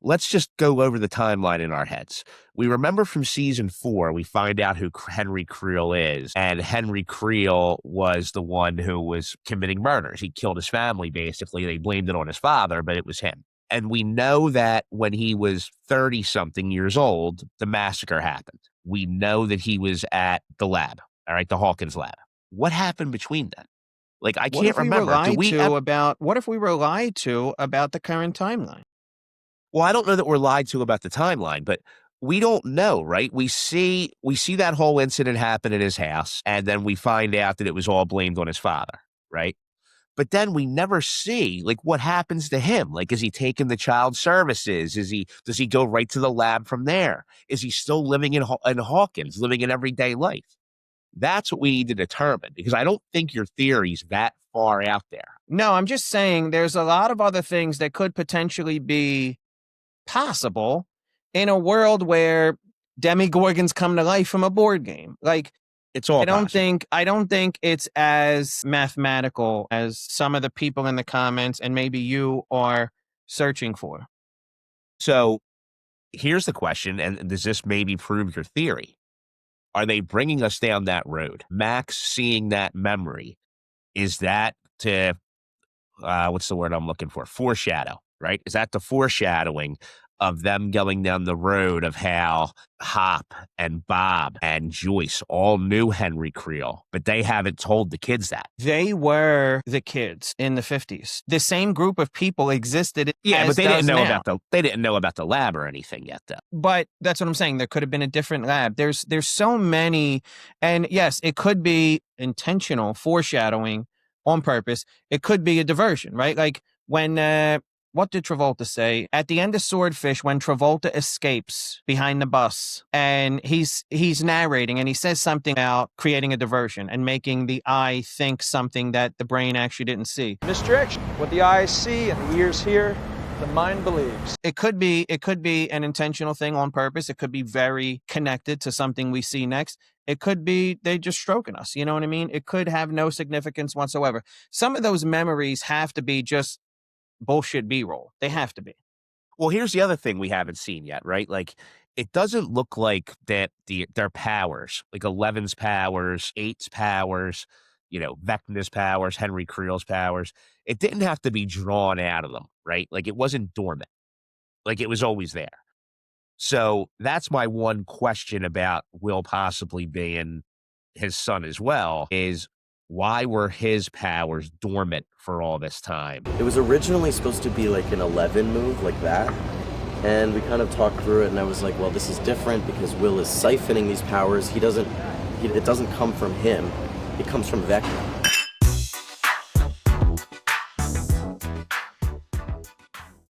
let's just go over the timeline in our heads. We remember from season 4, we find out who Henry Creel is. And Henry Creel was the one who was committing murders. He killed his family, basically. They blamed it on his father, but it was him. And we know that when he was 30-something years old, the massacre happened. We know that he was at the lab, all right, the Hawkins Lab. What happened between then? Like, I can't remember. What if we were lied to about the current timeline? Well, I don't know that we're lied to about the timeline, but we don't know, right? We see that whole incident happen in his house, and then we find out that it was all blamed on his father, right? But then we never see, like, what happens to him. Like, is he taking the child services? Does he go right to the lab from there? Is he still living in Hawkins, living an everyday life? That's what we need to determine, because I don't think your theory's that far out there. No, I'm just saying there's a lot of other things that could potentially be possible in a world where demigorgons come to life from a board game. Like, it's all possible. I don't think it's as mathematical as some of the people in the comments and maybe you are searching for. So here's the question, and does this maybe prove your theory? Are they bringing us down that road? Max seeing that memory, is that to, what's the word I'm looking for? Foreshadow, right? Is that the foreshadowing of them going down the road of how Hop and Bob and Joyce all knew Henry Creel, but they haven't told the kids that? They were the kids in the 50s. The same group of people existed. Yeah, but they didn't know now. about the lab or anything yet, though. But that's what I'm saying. There could have been a different lab. There's so many, and yes, it could be intentional foreshadowing on purpose. It could be a diversion, right? Like when what did Travolta say? At the end of Swordfish, when Travolta escapes behind the bus and he's narrating and he says something about creating a diversion and making the eye think something that the brain actually didn't see. Misdirection. What the eyes see and the ears hear, the mind believes. It could be an intentional thing on purpose. It could be very connected to something we see next. It could be they just stroking us. You know what I mean? It could have no significance whatsoever. Some of those memories have to be just bullshit B-roll. They have to be. Well, here's the other thing we haven't seen yet, right? Like, it doesn't look like that their powers, like 11's powers, 8's powers, Vecna's powers, Henry Creel's powers, it didn't have to be drawn out of them, right? Like, it wasn't dormant. Like, it was always there. So that's my one question about Will possibly being his son as well, is why were his powers dormant for all this time? It was originally supposed to be like an 11 move, like that. And we kind of talked through it, and I was like, well, this is different because Will is siphoning these powers. It doesn't come from him. It comes from Vecna.